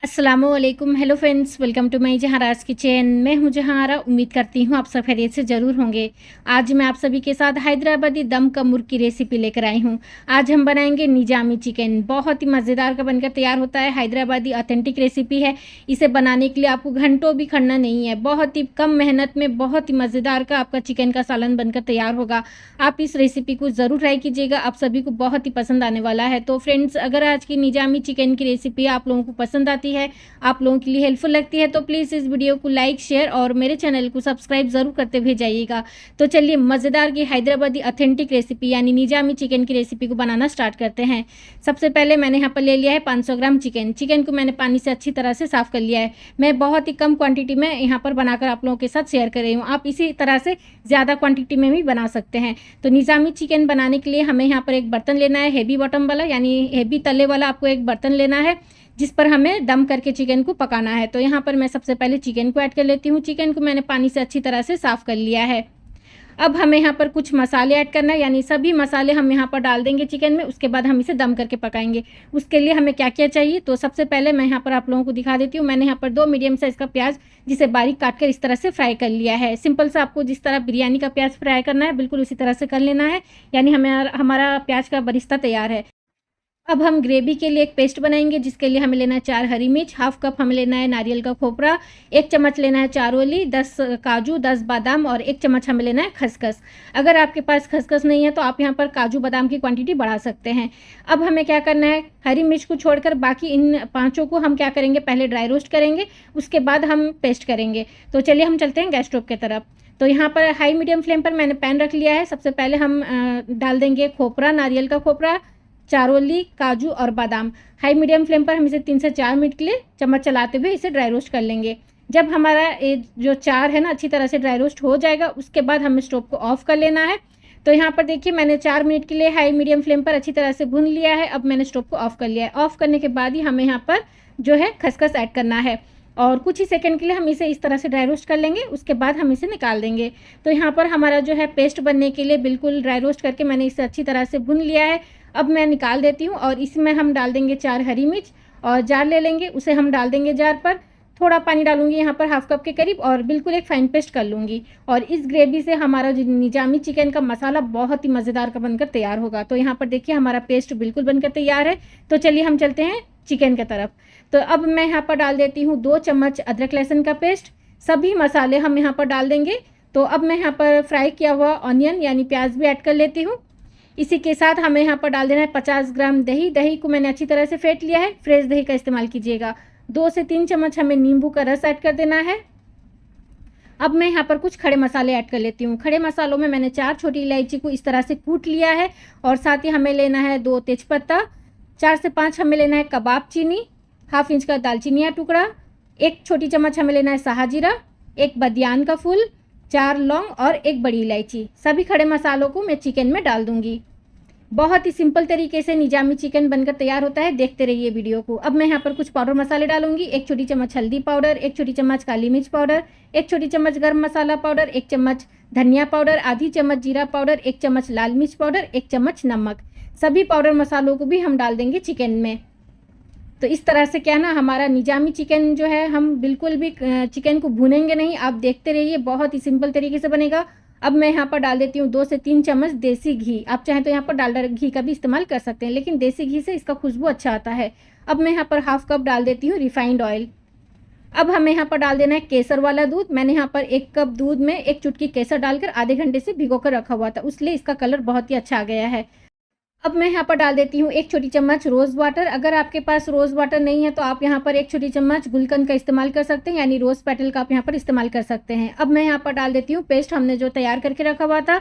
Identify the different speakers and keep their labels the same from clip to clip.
Speaker 1: अस्सलामुअलैकुम। Hello friends, welcome to my जहाराज kitchen. मैं हूं जहारा। उम्मीद करती हूं आप सब खैरियत से ज़रूर होंगे। आज मैं आप सभी के साथ हैदराबादी दम का मुर्ग की रेसिपी लेकर आई हूं। आज हम बनाएंगे निजामी चिकन। बहुत ही मज़ेदार का बनकर तैयार होता है। हैदराबादी ऑथेंटिक रेसिपी है। इसे बनाने के लिए आपको घंटों भी खड़ना नहीं है। बहुत ही कम मेहनत में बहुत ही मज़ेदार का आपका चिकन का सालन बनकर तैयार होगा। आप इस रेसिपी को ज़रूर ट्राई कीजिएगा। आप सभी को बहुत ही पसंद आने वाला है। तो फ्रेंड्स, अगर आज की निजामी चिकन की रेसिपी आप लोगों को पसंद आती है, आप लोगों के लिए हेल्पफुल लगती है, तो प्लीज़ इस वीडियो को लाइक, शेयर और मेरे चैनल को सब्सक्राइब ज़रूर करते हुए जाइएगा। तो चलिए मज़ेदार की हैदराबादी ऑथेंटिक रेसिपी यानी निजामी चिकन की रेसिपी को बनाना स्टार्ट करते हैं। सबसे पहले मैंने यहाँ पर ले लिया है 500 ग्राम चिकन। चिकन को मैंने पानी से अच्छी तरह से साफ़ कर लिया है। मैं बहुत ही कम क्वांटिटी में यहाँ पर बनाकर आप लोगों के साथ शेयर कर रही हूँ। आप इसी तरह से ज़्यादा क्वांटिटी में भी बना सकते हैं। तो निजामी चिकन बनाने के लिए हमें यहाँ पर एक बर्तन लेना है, हेवी बॉटम वाला यानी हेवी तले वाला आपको एक बर्तन लेना है, जिस पर हमें दम करके चिकन को पकाना है। तो यहाँ पर मैं सबसे पहले चिकन को ऐड कर लेती हूँ। चिकन को मैंने पानी से अच्छी तरह से साफ़ कर लिया है। अब हमें यहाँ पर कुछ मसाले ऐड करना है, यानी सभी मसाले हम यहाँ पर डाल देंगे चिकन में। उसके बाद हम इसे दम करके पकाएंगे। उसके लिए हमें क्या क्या चाहिए, तो सबसे पहले मैं यहाँ पर आप लोगों को दिखा देती हूँ। मैंने यहाँ पर 2 मीडियम साइज़ का प्याज, जिसे बारीक काट कर इस तरह से फ्राई कर लिया है। सिंपल सा आपको जिस तरह बिरयानी का प्याज फ्राई करना है, बिल्कुल उसी तरह से कर लेना है, यानी हमारा प्याज का बरिस्ता तैयार है। अब हम ग्रेवी के लिए एक पेस्ट बनाएंगे, जिसके लिए हमें लेना है 4 हरी मिर्च, हाफ कप हमें लेना है नारियल का खोपरा, 1 चम्मच लेना है चारोली, 10 काजू, 10 बादाम और 1 चम्मच हमें लेना है खसखस। अगर आपके पास खसखस नहीं है तो आप यहाँ पर काजू बादाम की क्वांटिटी बढ़ा सकते हैं। अब हमें क्या करना है, हरी मिर्च को छोड़कर बाकी इन पाँचों को हम क्या करेंगे, पहले ड्राई रोस्ट करेंगे, उसके बाद हम पेस्ट करेंगे। तो चलिए हम चलते हैं गैस स्टोव की तरफ। तो यहाँ पर हाई मीडियम फ्लेम पर मैंने पैन रख लिया है। सबसे पहले हम डाल देंगे खोपरा, नारियल का खोपरा, चारोली, काजू और बादाम। हाई मीडियम फ्लेम पर हम इसे 3 से 4 मिनट के लिए चम्मच चलाते हुए इसे ड्राई रोस्ट कर लेंगे। जब हमारा ये जो चार है ना अच्छी तरह से ड्राई रोस्ट हो जाएगा, उसके बाद हमें स्टोव को ऑफ़ कर लेना है। तो यहाँ पर देखिए मैंने 4 मिनट के लिए हाई मीडियम फ्लेम पर अच्छी तरह से भून लिया है। अब मैंने स्टोव को ऑफ़ कर लिया है। ऑफ़ करने के बाद ही हमें यहाँ पर जो है खसखस ऐड करना है और कुछ ही सेकंड के लिए हम इसे इस तरह से ड्राई रोस्ट कर लेंगे। उसके बाद हम इसे निकाल देंगे। तो यहाँ पर हमारा जो है पेस्ट बनने के लिए बिल्कुल ड्राई रोस्ट करके मैंने इसे अच्छी तरह से भून लिया है। अब मैं निकाल देती हूँ और इसमें हम डाल देंगे 4 हरी मिर्च और जार ले लेंगे, उसे हम डाल देंगे जार पर। थोड़ा पानी डालूंगी यहाँ पर हाफ कप के करीब और बिल्कुल एक फाइन पेस्ट कर लूँगी। और इस ग्रेवी से हमारा जो निजामी चिकन का मसाला बहुत ही मज़ेदार का बनकर तैयार होगा। तो यहाँ पर देखिए हमारा पेस्ट बिल्कुल बनकर तैयार है। तो चलिए हम चलते हैं चिकन की तरफ। तो अब मैं यहाँ पर डाल देती हूँ 2 चम्मच अदरक लहसुन का पेस्ट। सभी मसाले हम यहाँ पर डाल देंगे। तो अब मैं यहाँ पर फ्राई किया हुआ ऑनियन यानी प्याज भी ऐड कर लेती हूँ। इसी के साथ हमें यहाँ पर डाल देना है 50 ग्राम दही। दही को मैंने अच्छी तरह से फेंट लिया है, फ्रेश दही का इस्तेमाल कीजिएगा। 2 से 3 चम्मच हमें नींबू का रस ऐड कर देना है। अब मैं यहाँ पर कुछ खड़े मसाले ऐड कर लेती हूँ। खड़े मसालों में मैंने 4 छोटी इलायची को इस तरह से कूट लिया है और साथ ही हमें लेना है 2 तेज़पत्ता, 4 से 5 हमें लेना है कबाब चीनी, हाफ इंच का दालचीनी का टुकड़ा, 1 छोटी चम्मच हमें लेना है साहजीरा, 1 बदियान का फूल, 4 लौंग और 1 बड़ी इलायची। सभी खड़े मसालों को मैं चिकन में डाल दूंगी। बहुत ही सिंपल तरीके से निजामी चिकन बनकर तैयार होता है। देखते रहिए वीडियो को। अब मैं यहाँ पर कुछ पाउडर मसाले डालूंगी। 1 छोटी चम्मच हल्दी पाउडर, 1 छोटी चम्मच काली मिर्च पाउडर, 1 छोटी चम्मच गर्म मसाला पाउडर, 1 चम्मच धनिया पाउडर, आधी चम्मच जीरा पाउडर, 1 चम्मच लाल मिर्च पाउडर, 1 चम्मच नमक। सभी पाउडर मसालों को भी हम डाल देंगे चिकन में। तो इस तरह से क्या ना हमारा निजामी चिकन जो है, हम बिल्कुल भी चिकन को भूनेंगे नहीं। आप देखते रहिए, बहुत ही सिंपल तरीके से बनेगा। अब मैं यहाँ पर डाल देती हूँ 2 से 3 चम्मच देसी घी। आप चाहें तो यहाँ पर डालडा घी का भी इस्तेमाल कर सकते हैं, लेकिन देसी घी से इसका खुशबू अच्छा आता है। अब मैं यहाँ पर हाफ कप डाल देती हूँ रिफाइंड ऑयल। अब हमें यहाँ पर डाल देना है केसर वाला दूध। मैंने यहाँ पर 1 कप दूध में 1 चुटकी केसर डालकर आधे घंटे से भिगो कर रखा हुआ था, इसलिए इसका कलर बहुत ही अच्छा आ गया है। अब मैं यहाँ पर डाल देती हूँ 1 छोटी चम्मच रोज़ वाटर। अगर आपके पास रोज़ वाटर नहीं है तो आप यहाँ पर 1 छोटी चम्मच गुलकंद का इस्तेमाल कर सकते हैं, यानी रोज़ पेटल का आप यहाँ पर इस्तेमाल कर सकते हैं। अब मैं यहाँ पर डाल देती हूँ पेस्ट हमने जो तैयार करके रखा हुआ था।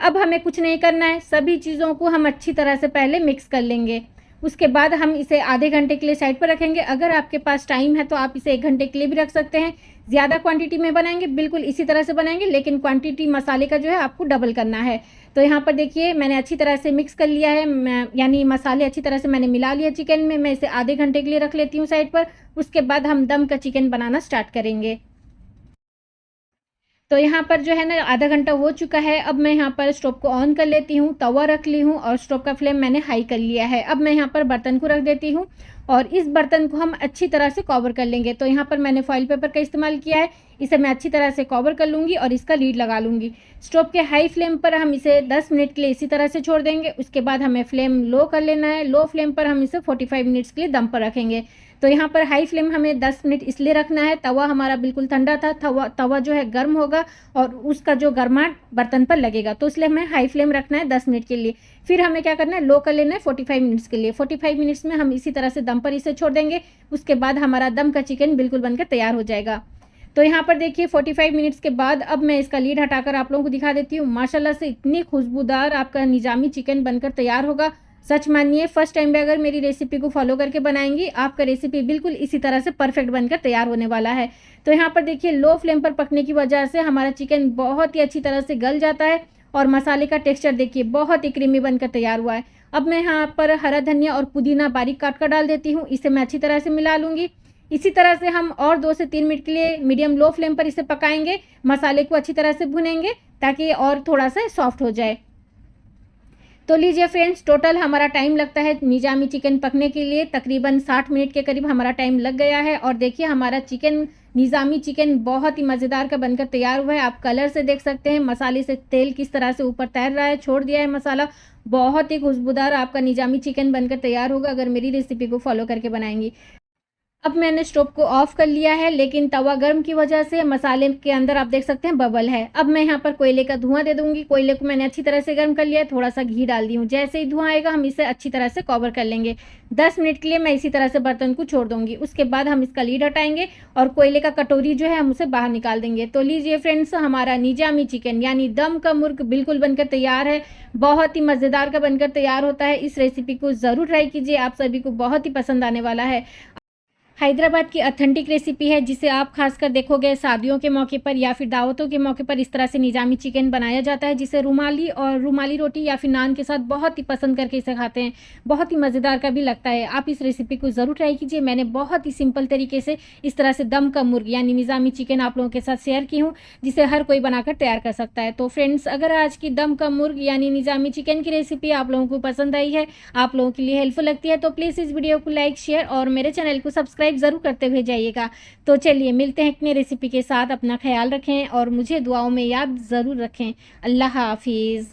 Speaker 1: अब हमें कुछ नहीं करना है, सभी चीज़ों को हम अच्छी तरह से पहले मिक्स कर लेंगे। उसके बाद हम इसे आधे घंटे के लिए साइड पर रखेंगे। अगर आपके पास टाइम है तो आप इसे 1 घंटे के लिए भी रख सकते हैं। ज़्यादा क्वांटिटी में बनाएंगे, बिल्कुल इसी तरह से बनाएंगे, लेकिन क्वांटिटी मसाले का जो है आपको डबल करना है। तो यहाँ पर देखिए मैंने अच्छी तरह से मिक्स कर लिया है, यानी मसाले अच्छी तरह से मैंने मिला लिया चिकन में। मैं इसे आधे घंटे के लिए रख लेती हूँ साइड पर। उसके बाद हम दम का चिकन बनाना स्टार्ट करेंगे। तो यहाँ पर जो है ना आधा घंटा हो चुका है। अब मैं यहाँ पर स्टोव को ऑन कर लेती हूँ, तवा रख ली हूँ और स्टोव का फ्लेम मैंने हाई कर लिया है। अब मैं यहाँ पर बर्तन को रख देती हूँ और इस बर्तन को हम अच्छी तरह से कवर कर लेंगे। तो यहाँ पर मैंने फॉइल पेपर का इस्तेमाल किया है, इसे मैं अच्छी तरह से कवर कर लूँगी और इसका लीड लगा लूँगी। स्टोव के हाई फ्लेम पर हम इसे 10 मिनट के लिए इसी तरह से छोड़ देंगे। उसके बाद हमें फ्लेम लो कर लेना है। लो फ्लेम पर हम इसे 45 मिनट्स के लिए दम पर रखेंगे। तो यहाँ पर हाई फ्लेम हमें 10 मिनट इसलिए रखना है, तवा हमारा बिल्कुल ठंडा था, तवा जो है गर्म होगा और उसका जो गर्माहट बर्तन पर लगेगा, तो इसलिए हमें हाई फ्लेम रखना है 10 मिनट के लिए। फिर हमें क्या करना है, लो कर लेना है 45 मिनट्स के लिए। 45 मिनट्स में हम इसी तरह से दम पर इसे छोड़ देंगे। उसके बाद हमारा दम का चिकन बिल्कुल बनकर तैयार हो जाएगा। तो यहाँ पर देखिए 45 मिनट्स के बाद अब मैं इसका लीड हटाकर आप लोगों को दिखा देती हूँ। माशाल्लाह से इतनी खुशबूदार आपका निजामी चिकन बनकर तैयार होगा। सच मानिए फर्स्ट टाइम भी अगर मेरी रेसिपी को फॉलो करके बनाएंगी, आपका रेसिपी बिल्कुल इसी तरह से परफेक्ट बनकर तैयार होने वाला है। तो यहाँ पर देखिए लो फ्लेम पर पकने की वजह से हमारा चिकन बहुत ही अच्छी तरह से गल जाता है और मसाले का टेक्सचर देखिए बहुत ही क्रीमी बनकर तैयार हुआ है। अब मैं यहाँ पर हरा धनिया और पुदीना बारीक काट कर डाल देती हूँ। इसे मैं अच्छी तरह से मिला लूँगी। इसी तरह से हम और 2 से 3 मिनट के लिए मीडियम लो फ्लेम पर इसे पकाएंगे। मसाले को अच्छी तरह से भुनेंगे ताकि और थोड़ा सा सॉफ्ट हो जाए। तो लीजिए फ्रेंड्स, टोटल हमारा टाइम लगता है निजामी चिकन पकने के लिए तकरीबन 60 मिनट के करीब हमारा टाइम लग गया है। और देखिए हमारा चिकन निजामी चिकन बहुत ही मज़ेदार का बनकर तैयार हुआ है। आप कलर से देख सकते हैं मसाले से तेल किस तरह से ऊपर तैर रहा है, छोड़ दिया है मसाला। बहुत ही खुशबूदार आपका निजामी चिकन बनकर तैयार होगा अगर मेरी रेसिपी को फॉलो करके बनाएंगी। अब मैंने स्टोव को ऑफ कर लिया है, लेकिन तवा गर्म की वजह से मसाले के अंदर आप देख सकते हैं बबल है। अब मैं यहाँ पर कोयले का धुआं दे दूंगी। कोयले को मैंने अच्छी तरह से गर्म कर लिया है, थोड़ा सा घी डाल दी हूँ। जैसे ही धुआं आएगा हम इसे अच्छी तरह से कवर कर लेंगे। 10 मिनट के लिए मैं इसी तरह से बर्तन को छोड़ दूंगी। उसके बाद हम इसका लीड हटाएंगे और कोयले का कटोरी जो है हम उसे बाहर निकाल देंगे। तो लीजिए फ्रेंड्स, हमारा निजामी चिकन यानी दम का मुर्ग बिल्कुल बनकर तैयार है। बहुत ही मज़ेदार का बनकर तैयार होता है। इस रेसिपी को ज़रूर ट्राई कीजिए, आप सभी को बहुत ही पसंद आने वाला है। हैदराबाद की ऑथेंटिक रेसिपी है जिसे आप खासकर देखोगे शादियों के मौके पर या फिर दावतों के मौके पर इस तरह से निजामी चिकन बनाया जाता है, जिसे रुमाली रोटी या फिर नान के साथ बहुत ही पसंद करके इसे खाते हैं। बहुत ही मज़ेदार का भी लगता है। आप इस रेसिपी को ज़रूर ट्राई कीजिए। मैंने बहुत ही सिंपल तरीके से इस तरह से दम का मुर्ग यानी निजामी चिकन आप लोगों के साथ शेयर की हूँ, जिसे हर कोई बनाकर तैयार कर सकता है। तो फ्रेंड्स, अगर आज की दम का मुर्ग यानी निजामी चिकन की रेसिपी आप लोगों को पसंद आई है, आप लोगों के लिए हेल्पफुल लगती है, तो प्लीज़ इस वीडियो को लाइक, शेयर और मेरे चैनल को सब्सक्राइब ज़रूर करते हुए जाइएगा। तो चलिए मिलते हैं एक नई रेसिपी के साथ। अपना ख्याल रखें और मुझे दुआओं में याद ज़रूर रखें। अल्लाह हाफिज़।